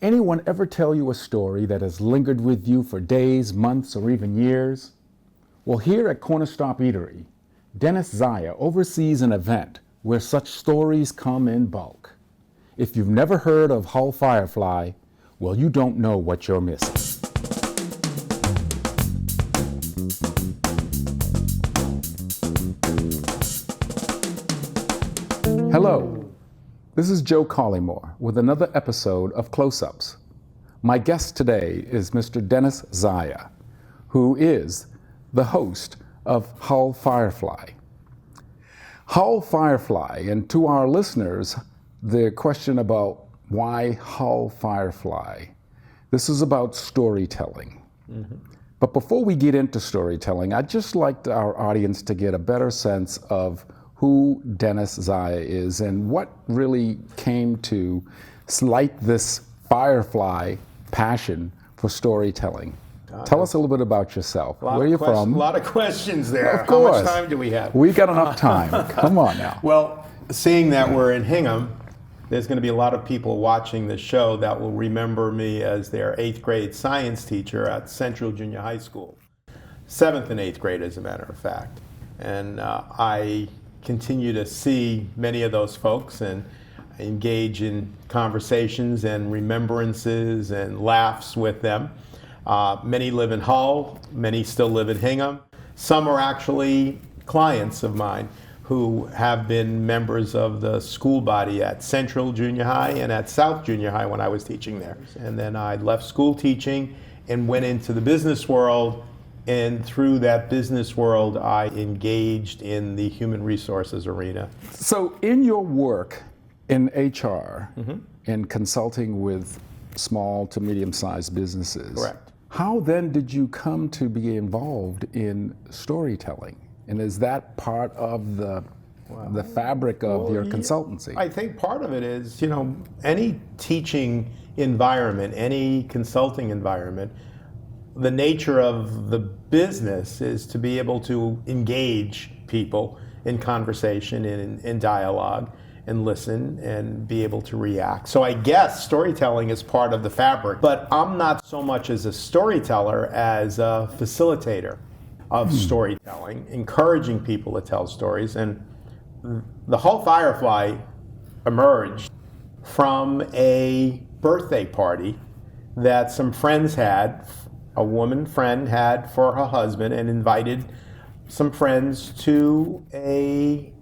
Anyone ever tell you a story that has lingered with you for days, months, or even years? Well, here at Corner Stop Eatery, Dennis Zaia oversees an event where such stories come in bulk. If you've never heard of Hull Firefly, well, you don't know what you're missing. Hello, this is Joe Collymore with another episode of Close-Ups. My guest today is Mr. Dennis Zaia, who is the host of Hull Firefly. Hull Firefly, and to our listeners, the question about why Hull Firefly. This is about storytelling. Mm-hmm. But before we get into storytelling, I'd just like our audience to get a better sense of who Dennis Zaia is and what really came to light this Firefly passion for storytelling. Tell us a little bit about yourself. Where are you from? A lot of questions there. Of course. How much time do we have? We've got enough time. Come on now. Well, seeing that we're in Hingham, there's going to be a lot of people watching the show that will remember me as their 8th grade science teacher at Central Junior High School. 7th and 8th grade, as a matter of fact. And I continue to see many of those folks and engage in conversations and remembrances and laughs with them. Many live in Hull, many still live in Hingham. Some are actually clients of mine who have been members of the school body at Central Junior High and at South Junior High when I was teaching there. And then I left school teaching and went into the business world. And through that business world, I engaged in the human resources arena. So in your work in HR, in consulting with small to medium-sized businesses, Correct. How then did you come to be involved in storytelling? And is that part of the fabric of your consultancy? I think part of it is, any teaching environment, any consulting environment, the nature of the business is to be able to engage people in conversation and in dialogue and listen and be able to react. So I guess storytelling is part of the fabric, but I'm not so much as a storyteller as a facilitator of storytelling, encouraging people to tell stories. And the Hull Firefly emerged from a birthday party that some friends had, a woman friend had for her husband, and invited some friends to a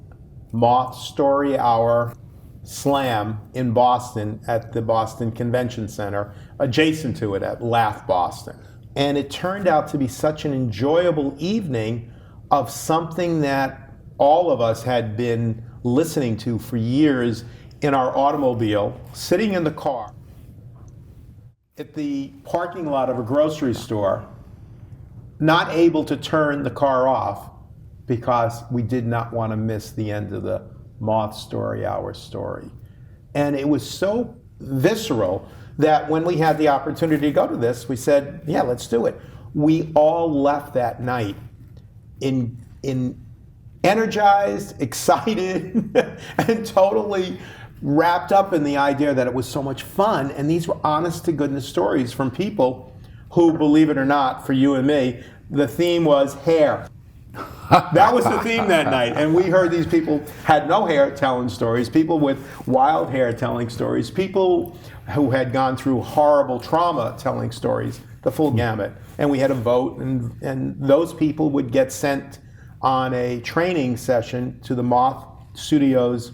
Moth Story Hour slam in Boston at the Boston Convention Center, adjacent to it at Laugh Boston. And it turned out to be such an enjoyable evening of something that all of us had been listening to for years in our automobile, sitting in the car at the parking lot of a grocery store, not able to turn the car off because we did not want to miss the end of the Moth Story Hour story. And it was so visceral that when we had the opportunity to go to this, we said, yeah, let's do it. We all left that night in energized, excited, and totally wrapped up in the idea that it was so much fun. And these were honest to goodness stories from people who, believe it or not, for you and me, the theme was hair. That was the theme that night. And we heard these people had no hair telling stories, people with wild hair telling stories, people who had gone through horrible trauma telling stories, the full gamut. And we had a vote, and those people would get sent on a training session to the Moth Studios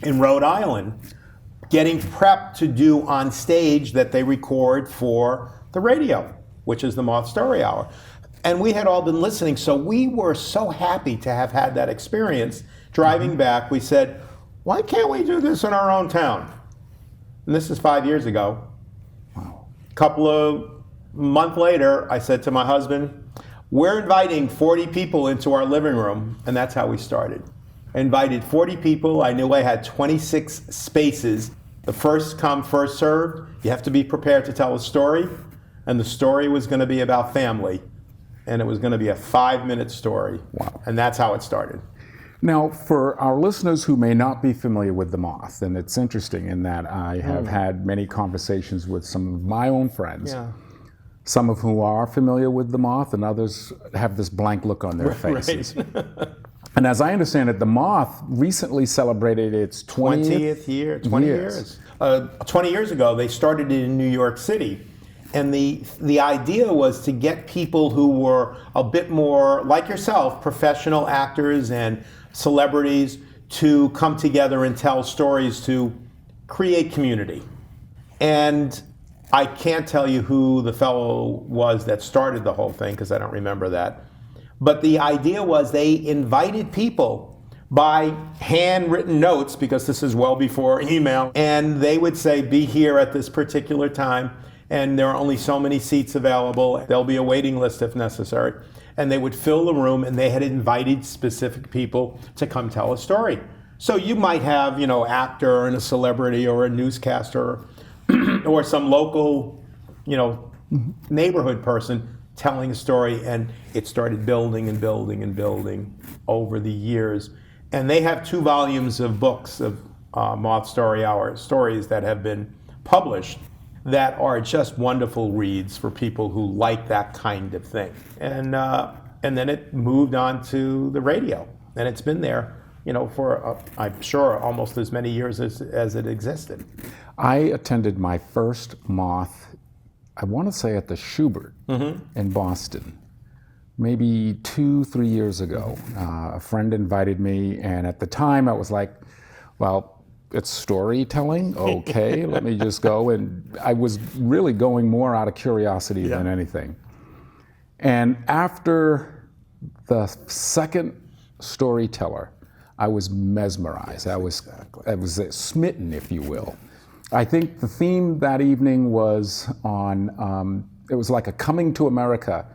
in Rhode Island, getting prepped to do on stage that they record for the radio, which is the Moth Story Hour. And we had all been listening, so we were so happy to have had that experience. Driving back, we said, why can't we do this in our own town? And this is 5 years ago. Wow. A couple of months later, I said to my husband, we're inviting 40 people into our living room, and that's how we started. I invited 40 people. I knew I had 26 spaces. The first come, first served. You have to be prepared to tell a story, and the story was going to be about family. And it was going to be a 5-minute story. Wow. And that's how it started. Now, for our listeners who may not be familiar with the Moth, and it's interesting in that I have had many conversations with some of my own friends, some of whom are familiar with the Moth, and others have this blank look on their faces. Right. And as I understand it, the Moth recently celebrated its 20th year. 20 years. 20 years ago, they started it in New York City. And the idea was to get people who were a bit more, like yourself, professional actors and celebrities to come together and tell stories to create community. And I can't tell you who the fellow was that started the whole thing, because I don't remember that. But the idea was they invited people by handwritten notes, because this is well before email, and they would say, be here at this particular time, and there are only so many seats available. There'll be a waiting list if necessary. And they would fill the room, and they had invited specific people to come tell a story. So you might have, actor and a celebrity or a newscaster or some local, neighborhood person telling a story, and it started building and building and building over the years. And they have 2 volumes of books of Moth Story Hour stories that have been published that are just wonderful reads for people who like that kind of thing. And then it moved on to the radio, and it's been there, for I'm sure almost as many years as it existed. I attended my first Moth, I want to say at the Schubert in Boston, maybe 2-3 years ago. A friend invited me, and at the time I was like, well, it's storytelling, okay, let me just go. And I was really going more out of curiosity than anything. And after the second storyteller, I was mesmerized. I was smitten, if you will. I think the theme that evening was on, it was like a coming to America,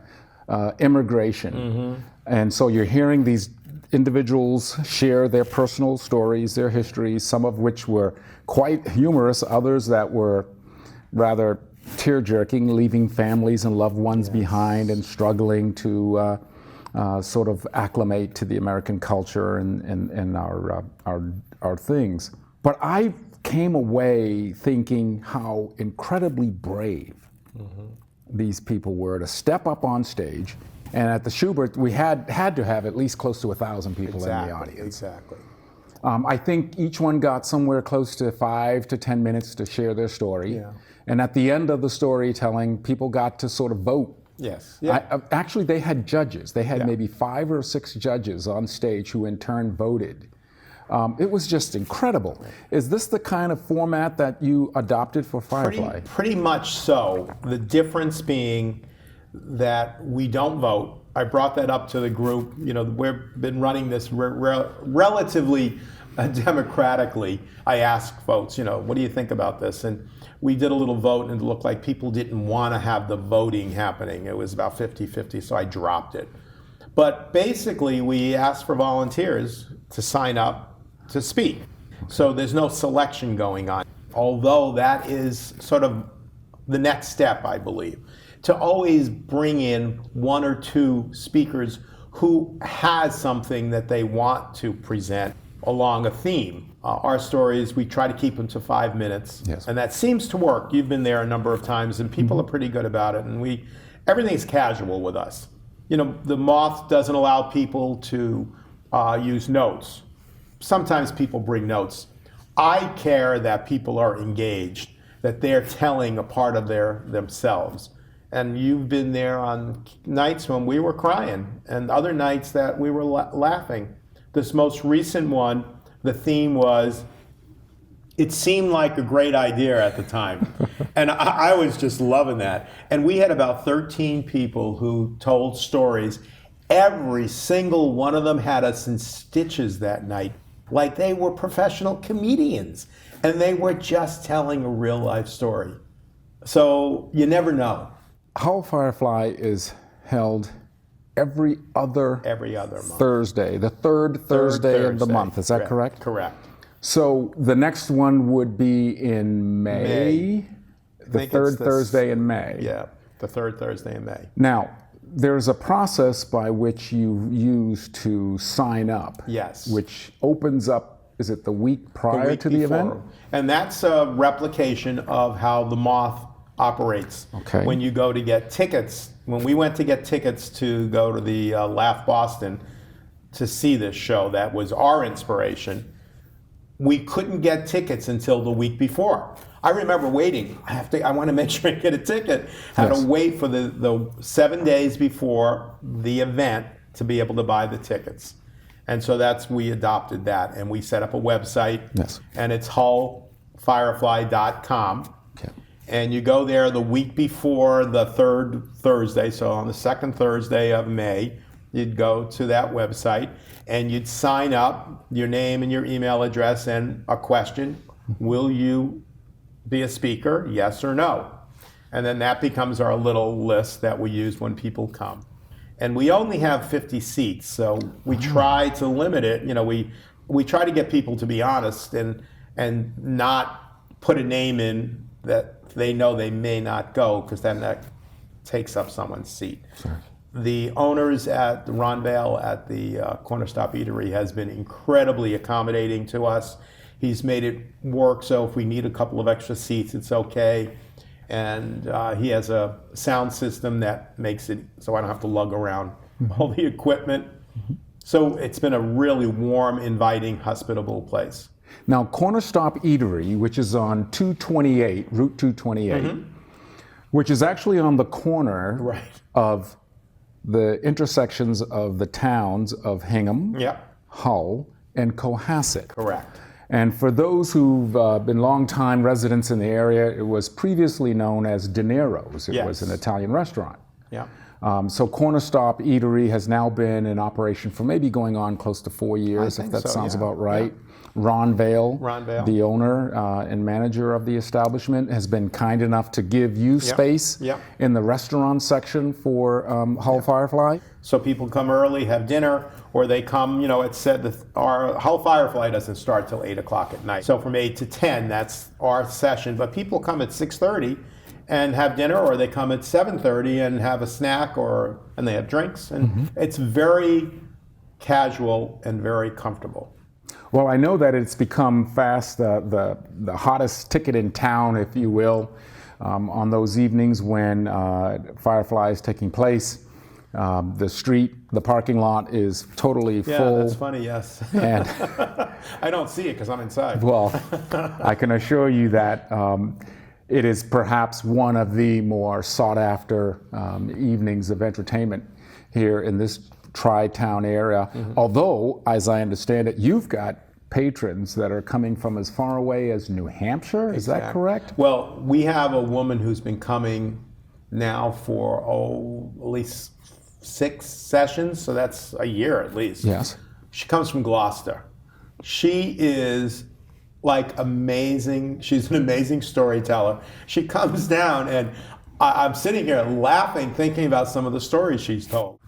immigration. And so you're hearing these individuals share their personal stories, their histories, some of which were quite humorous, others that were rather tear-jerking, leaving families and loved ones behind and struggling to sort of acclimate to the American culture and our things. But I came away thinking how incredibly brave these people were to step up on stage. And at the Schubert, we had to have at least close to 1,000 people in the audience. Exactly. I think each one got somewhere close to 5 to 10 minutes to share their story. Yeah. And at the end of the storytelling, people got to sort of vote. Yes. Yeah. Actually, they had judges. They had maybe 5 or 6 judges on stage who in turn voted. It was just incredible. Is this the kind of format that you adopted for Firefly? Pretty much so. The difference being that we don't vote. I brought that up to the group. We've been running this relatively democratically. I asked folks, what do you think about this? And we did a little vote, and it looked like people didn't want to have the voting happening. It was about 50-50, so I dropped it. But basically, we asked for volunteers to sign up to speak. So there's no selection going on, although that is sort of the next step, I believe, to always bring in 1 or 2 speakers who has something that they want to present along a theme. Our stories, we try to keep them to 5 minutes, and that seems to work. You've been there a number of times, and people are pretty good about it, and everything's casual with us. The Moth doesn't allow people to use notes. Sometimes people bring notes. I care that people are engaged, that they're telling a part of themselves. And you've been there on nights when we were crying and other nights that we were laughing. This most recent one, the theme was, it seemed like a great idea at the time. And I was just loving that. And we had about 13 people who told stories. Every single one of them had us in stitches that night, like they were professional comedians. And they were just telling a real life story. So you never know. How Firefly is held every other month. Thursday, the third Thursday of the month. Is that correct? Correct. So the next one would be in May. The third Thursday in May. Yeah, the third Thursday in May. Now, there's a process by which you use to sign up. Yes. Which opens up, is it the week prior to the event? And that's a replication of how the Moth operates. Okay. When you go to get tickets, when we went to get tickets to go to the Laugh Boston to see this show, that was our inspiration. We couldn't get tickets until the week before. I remember waiting. I want to make sure I get a ticket. Had to wait for the 7 days before the event to be able to buy the tickets. And so we adopted that, and we set up a website. Yes. And it's hullfirefly.com. Okay. And you go there the week before the third Thursday, so on the second Thursday of May, you'd go to that website and you'd sign up, your name and your email address and a question. Will you be a speaker, yes or no? And then that becomes our little list that we use when people come. And we only have 50 seats, so we try to limit it. You know, we try to get people to be honest and not put a name in that they know they may not go, because then that takes up someone's seat. Sure. The owners at the Ron Vale at the Corner Stop Eatery has been incredibly accommodating to us. He's made it work so if we need a couple of extra seats, it's okay. And he has a sound system that makes it so I don't have to lug around all the equipment. So it's been a really warm, inviting, hospitable place. Now, Corner Stop Eatery, which is on Route 228, which is actually on the corner of the intersections of the towns of Hingham, Hull, and Cohasset. Correct. And for those who've been longtime residents in the area, it was previously known as De Niro's. It was an Italian restaurant. Yeah. So Corner Stop Eatery has now been in operation for maybe going on close to 4 years, if that sounds about right. Yeah. Ron Vale, the owner and manager of the establishment, has been kind enough to give you space in the restaurant section for Hull Firefly. So people come early, have dinner, or they come, you know, it's said that our Hull Firefly doesn't start till 8 o'clock at night. So from 8 to 10, that's our session. But people come at 6:30 and have dinner, or they come at 7:30 and have a snack, and they have drinks. And it's very casual and very comfortable. Well, I know that it's become fast the hottest ticket in town, if you will, on those evenings when Firefly is taking place. The parking lot is totally full. Yeah, that's funny, yes. And I don't see it because I'm inside. Well, I can assure you that it is perhaps one of the more sought-after evenings of entertainment here in this Tri-Town area. Although, as I understand it, you've got patrons that are coming from as far away as New Hampshire. Is that correct? Well, we have a woman who's been coming now for, at least 6 sessions, so that's a year at least. Yes. She comes from Gloucester. She is like amazing. She's an amazing storyteller. She comes down and I'm sitting here laughing, thinking about some of the stories she's told.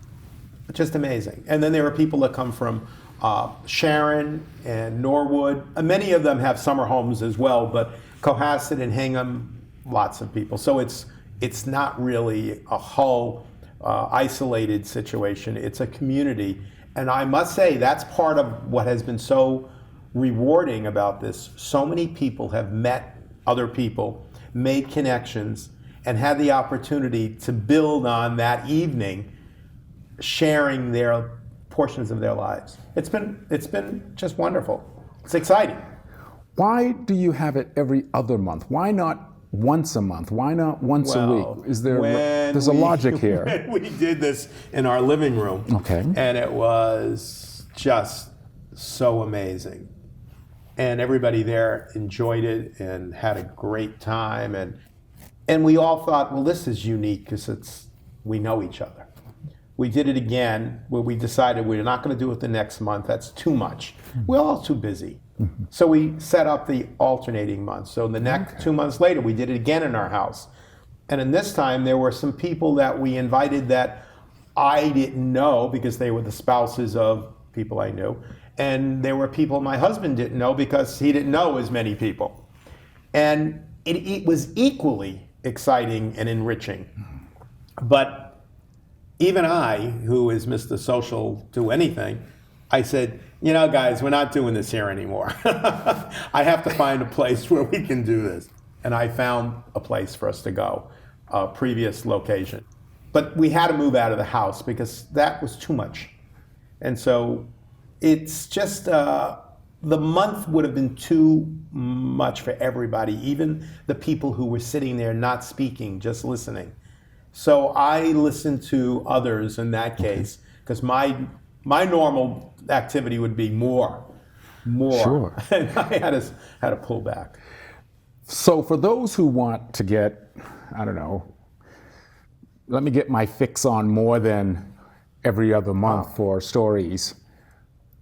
Just amazing. And then there are people that come from Sharon and Norwood. Many of them have summer homes as well, but Cohasset and Hingham, lots of people. So it's not really a Hull isolated situation. It's a community. And I must say that's part of what has been so rewarding about this. So many people have met other people, made connections, and had the opportunity to build on that evening, sharing their portions of their lives. It's been just wonderful. It's exciting. Why do you have it every other month? Why not once a month? Why not once a week? Is there's a logic here? We did this in our living room. Okay. And it was just so amazing. And everybody there enjoyed it and had a great time. And we all thought, well, this is unique because we know each other. We did it again where we decided we're not going to do it the next month. That's too much. We're all too busy. So we set up the alternating months. So the next 2 months later, we did it again in our house. And in this time, there were some people that we invited that I didn't know because they were the spouses of people I knew. And there were people my husband didn't know because he didn't know as many people. And it was equally exciting and enriching. But even I, who is Mr. Social to anything, I said, you know, guys, we're not doing this here anymore. I have to find a place where we can do this. And I found a place for us to go, a previous location. But we had to move out of the house because that was too much. And so it's just, the month would have been too much for everybody, even the people who were sitting there not speaking, just listening. So I listened to others in that case, because my normal activity would be more. Sure. And I had to pull back. So for those who want to get, I don't know, let me get my fix on more than every other month for stories,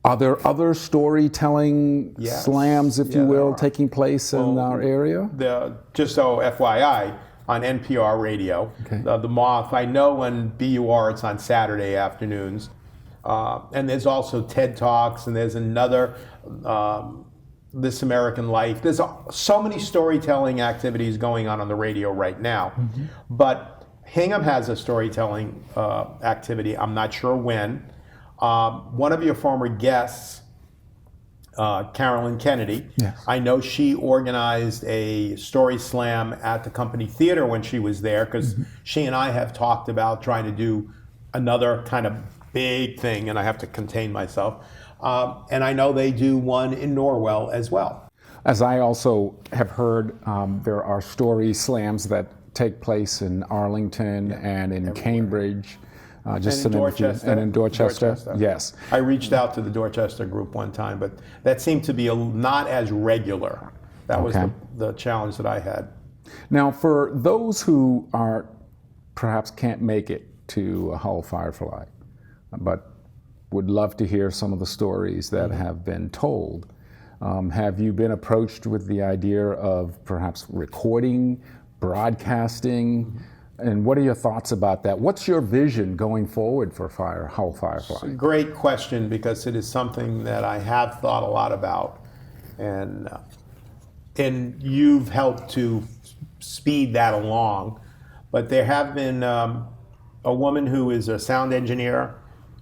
are there other storytelling slams, if you will, taking place in our area? Just so FYI, on NPR radio, the Moth, I know on BUR it's on Saturday afternoons. And there's also TED Talks, and there's another, This American Life. There's so many storytelling activities going on the radio right now. But Hingham has a storytelling activity. I'm not sure when. One of your former guests, Carolyn Kennedy, I know she organized a story slam at the Company Theater when she was there, because she and I have talked about trying to do another kind of big thing, and I have to contain myself. And I know they do one in Norwell as well. As I also have heard, there are story slams that take place in Arlington and in Cambridge. Just and in Dorchester. And in Dorchester. Yes. I reached out to the Dorchester group one time, but that seemed to be not as regular. That was the challenge that I had. Now, for those who perhaps can't make it to Hull Firefly, but would love to hear some of the stories that have been told, have you been approached with the idea of perhaps recording, broadcasting? And what are your thoughts about that? What's your vision going forward for Hull Firefly? It's a great question, because it is something that I have thought a lot about, and you've helped to speed that along. But there have been a woman who is a sound engineer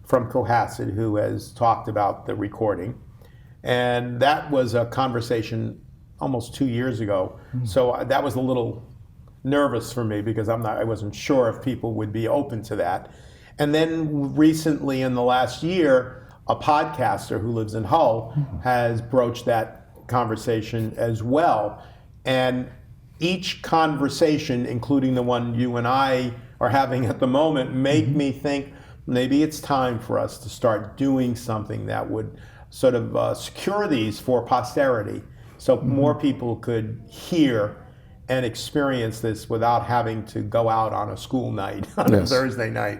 from Cohasset who has talked about the recording, and that was a conversation almost 2 years ago. So that was a little nervous for me, because I wasn't sure if people would be open to that. And then recently, in the last year, a podcaster who lives in Hull has broached that conversation as well. And each conversation, including the one you and I are having at the moment, make me think maybe it's time for us to start doing something that would sort of secure these for posterity, so more people could hear and experience this without having to go out on a school night on a Thursday night.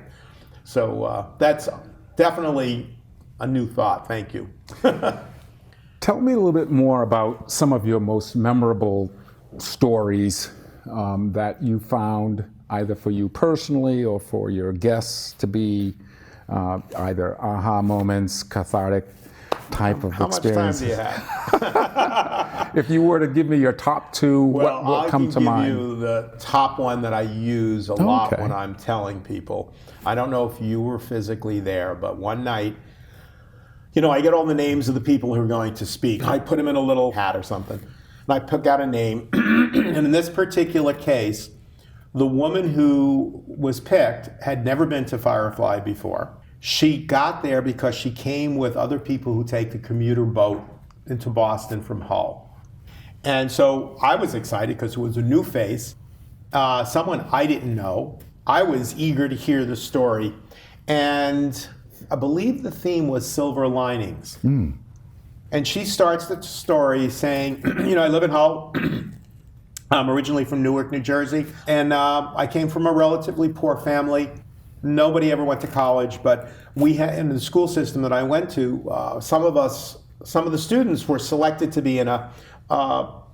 So that's definitely a new thought. Thank you. Tell me a little bit more about some of your most memorable stories that you found, either for you personally or for your guests, to be either aha moments, cathartic type of experience. How much time do you have? If you were to give me your top two, what will come to mind? I can give you the top one that I use a lot when I'm telling people. I don't know if you were physically there, but one night, I get all the names of the people who are going to speak. I put them in a little hat or something, and I pick out a name. And in this particular case, the woman who was picked had never been to Firefly before. She got there because she came with other people who take the commuter boat into Boston from Hull. And so I was excited because it was a new face, someone I didn't know. I was eager to hear the story. And I believe the theme was silver linings. And she starts the story saying, I live in Hull. I'm originally from Newark, New Jersey. And I came from a relatively poor family. Nobody ever went to college, but we had, in the school system that I went to, some of the students were selected to be in a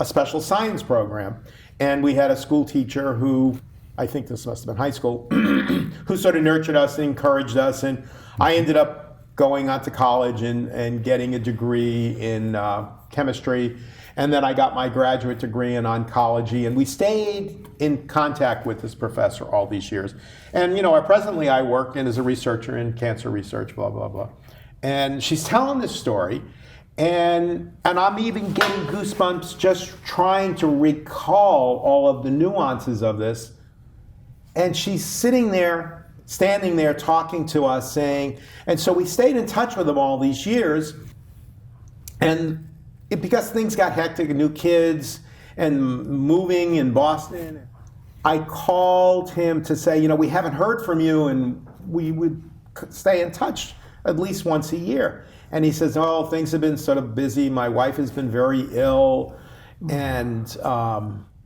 special science program. And we had a school teacher who, I think this must have been high school, who sort of nurtured us and encouraged us. And I ended up going on to college and getting a degree in chemistry. And then I got my graduate degree in oncology, and we stayed in contact with this professor all these years. And presently I work as a researcher in cancer research, blah, blah, blah. And she's telling this story, and I'm even getting goosebumps just trying to recall all of the nuances of this. And she's standing there talking to us, saying, and so we stayed in touch with him all these years, and because things got hectic, new kids, and moving in Boston, I called him to say, we haven't heard from you, and we would stay in touch at least once a year. And he says, oh, things have been sort of busy. My wife has been very ill, and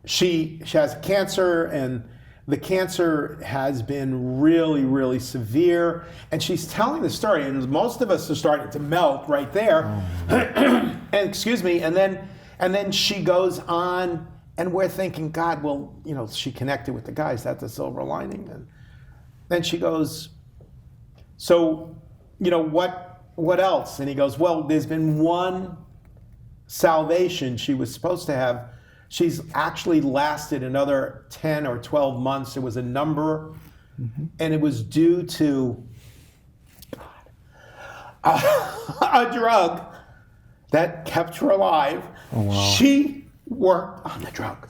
she has cancer, and the cancer has been really, really severe. And she's telling the story, and most of us are starting to melt right there. And excuse me, and then she goes on, and we're thinking, God, well, she connected with the guys. That's the silver lining. And then she goes, so, what else? And he goes, well, there's been one salvation she was supposed to have. She's actually lasted another 10 or 12 months. It was a number, and it was due to a drug that kept her alive. Oh, wow. She worked on the drug.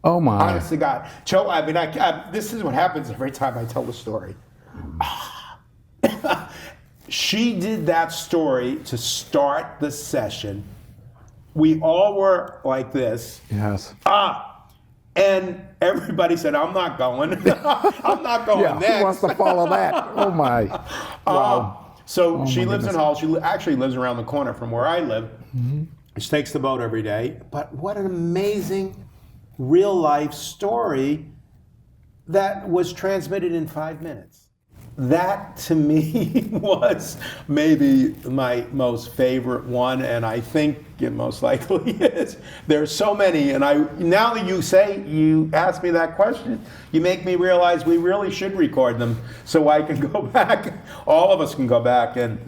Oh, my. Honest to God. Joe, this is what happens every time I tell the story. She did that story to start the session. We all were like this. Yes. And everybody said, I'm not going. I'm not going next. Who wants to follow that? Oh, my. Wow. So she lives in Hull. She actually lives around the corner from where I live. She takes the boat every day. But what an amazing real-life story that was transmitted in 5 minutes. That, to me, was maybe my most favorite one, and I think it most likely is. There's so many, and now that you ask me that question, you make me realize we really should record them so I can go back, all of us can go back and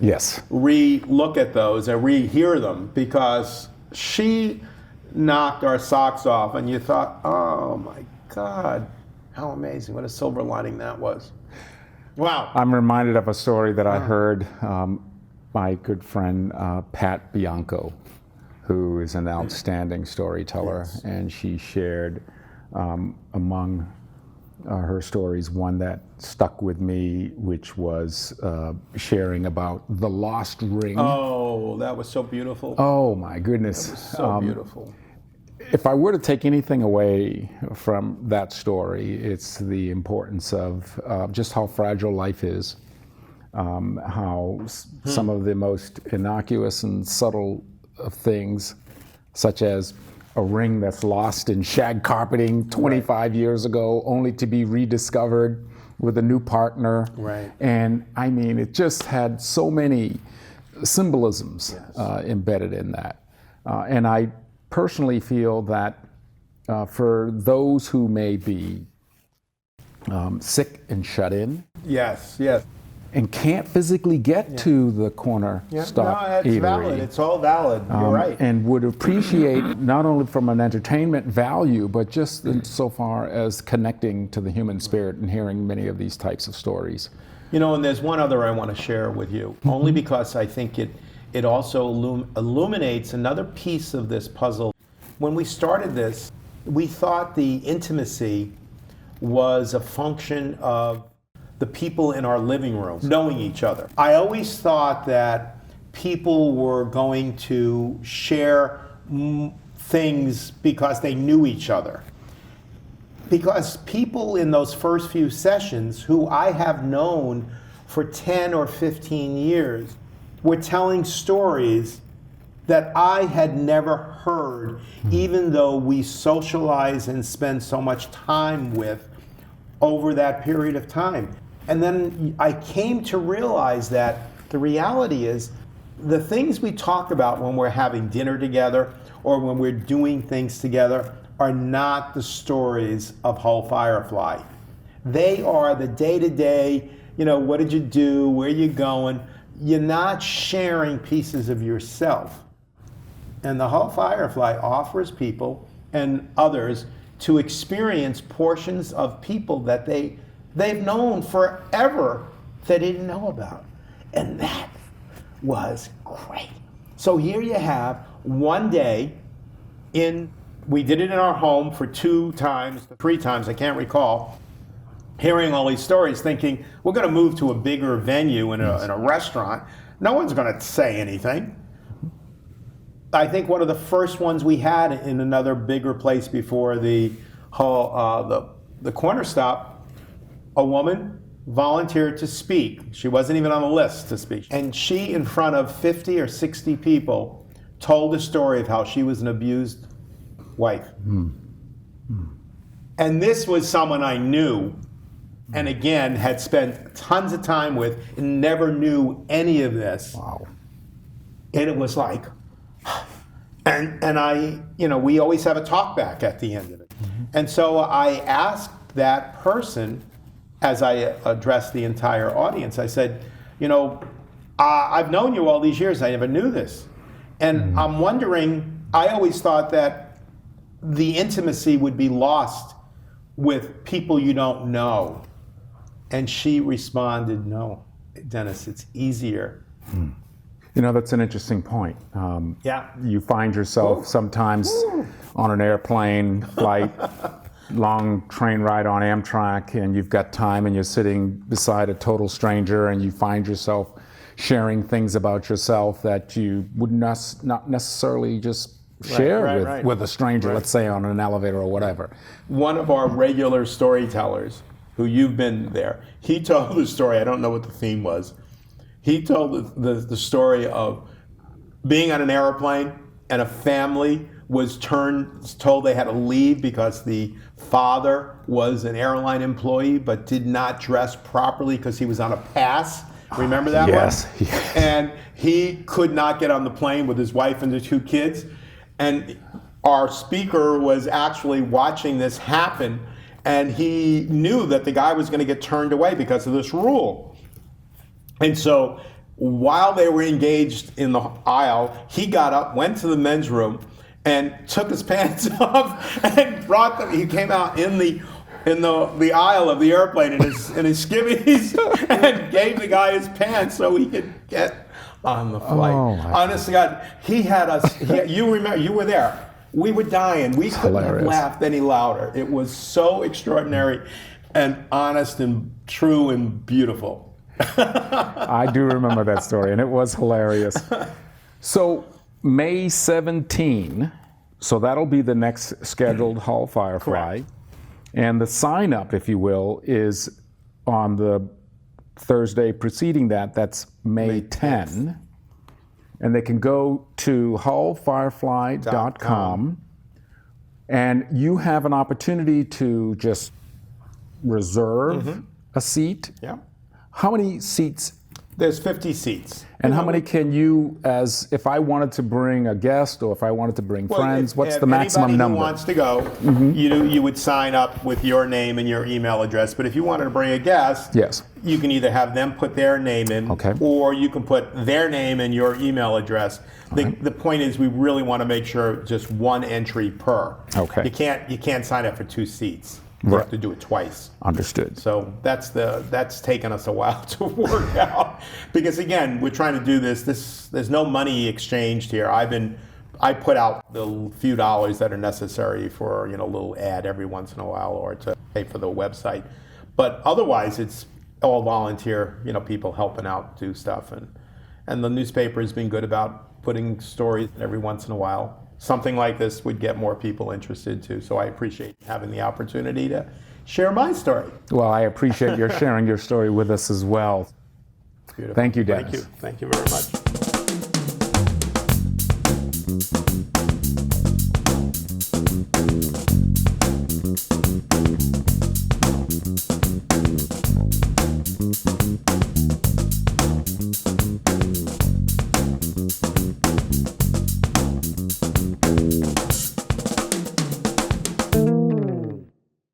re-look at those and re-hear them, because she knocked our socks off, and you thought, oh my God, how amazing, what a silver lining that was. Wow. I'm reminded of a story that I heard my good friend Pat Bianco, who is an outstanding storyteller, and she shared among her stories one that stuck with me, which was sharing about the lost ring. Oh, that was so beautiful. Oh my goodness. That was so beautiful. If I were to take anything away from that story, it's the importance of just how fragile life is, how some of the most innocuous and subtle of things, such as a ring that's lost in shag carpeting 25 years ago, only to be rediscovered with a new partner. Right. And I mean, it just had so many symbolisms embedded in that. And I personally feel that for those who may be sick and shut in, and can't physically get to the corner stop eatery, valid. It's all valid. You're right. and would appreciate not only from an entertainment value, but just so far as connecting to the human spirit and hearing many of these types of stories. And there's one other I want to share with you, only because I think it also illuminates another piece of this puzzle. When we started this, we thought the intimacy was a function of the people in our living room knowing each other. I always thought that people were going to share things because they knew each other. Because people in those first few sessions, who I have known for 10 or 15 years, were telling stories that I had never heard, even though we socialize and spend so much time with over that period of time. And then I came to realize that the reality is the things we talk about when we're having dinner together or when we're doing things together are not the stories of Hull Firefly. They are the day-to-day, what did you do, where are you going? You're not sharing pieces of yourself. And the Hall Firefly offers people and others to experience portions of people that they've known forever they didn't know about. And that was great. So here you have one day we did it in our home for 2 times, 3 times, I can't recall, hearing all these stories, thinking, we're going to move to a bigger venue in a restaurant. No one's going to say anything. I think one of the first ones we had in another bigger place before the corner stop, a woman volunteered to speak. She wasn't even on the list to speak. And she, in front of 50 or 60 people, told the story of how she was an abused wife. And this was someone I knew, and again, had spent tons of time with, and never knew any of this. Wow. And it was like, and I, we always have a talk back at the end of it. And so I asked that person, as I addressed the entire audience, I said, I've known you all these years, I never knew this. And I'm wondering, I always thought that the intimacy would be lost with people you don't know. And she responded, no, Dennis, it's easier. That's an interesting point. Yeah. You find yourself sometimes on an airplane flight, long train ride on Amtrak, and you've got time and you're sitting beside a total stranger, and you find yourself sharing things about yourself that you would not necessarily just share with a stranger, let's say on an elevator or whatever. One of our regular storytellers, who you've been there, he told the story, I don't know what the theme was. He told the story of being on an airplane and a family was told they had to leave because the father was an airline employee but did not dress properly because he was on a pass. Remember that one? Yes. And he could not get on the plane with his wife and the 2 kids. And our speaker was actually watching this happen, and he knew that the guy was going to get turned away because of this rule. And so while they were engaged in the aisle, he got up, went to the men's room, and took his pants off and brought them. He came out in the aisle of the airplane in his skivvies and gave the guy his pants so he could get on the flight. Honest to God, he had us. You remember? You were there. We were dying. We couldn't have laughed any louder. It was so extraordinary, and honest, and true, and beautiful. I do remember that story, and it was hilarious. So May 17, so that'll be the next scheduled Hall Firefly. Correct. And the sign up, if you will, is on the Thursday preceding that. That's May 10. And they can go to hallfirefly.com, and you have an opportunity to just reserve a seat. Yeah. How many seats? There's 50 seats. And how many can you, if I wanted to bring a guest or if I wanted to bring friends, what's the maximum number? If anybody who wants to go, you would sign up with your name and your email address. But if you wanted to bring a guest, you can either have them put their name in, or you can put their name and your email address. The point is, we really want to make sure just one entry per. Okay. You can't sign up for 2 seats. You have to do it twice. Understood. So that's taken us a while to work out, because again, we're trying to do this. There's no money exchanged here. I put out the few dollars that are necessary for a little ad every once in a while, or to pay for the website, but otherwise it's all volunteer. People helping out, do stuff, and the newspaper has been good about putting stories every once in a while. Something like this would get more people interested too. So I appreciate having the opportunity to share my story. Well, I appreciate your sharing your story with us as well. Beautiful. Thank you, Dennis. Thank you very much.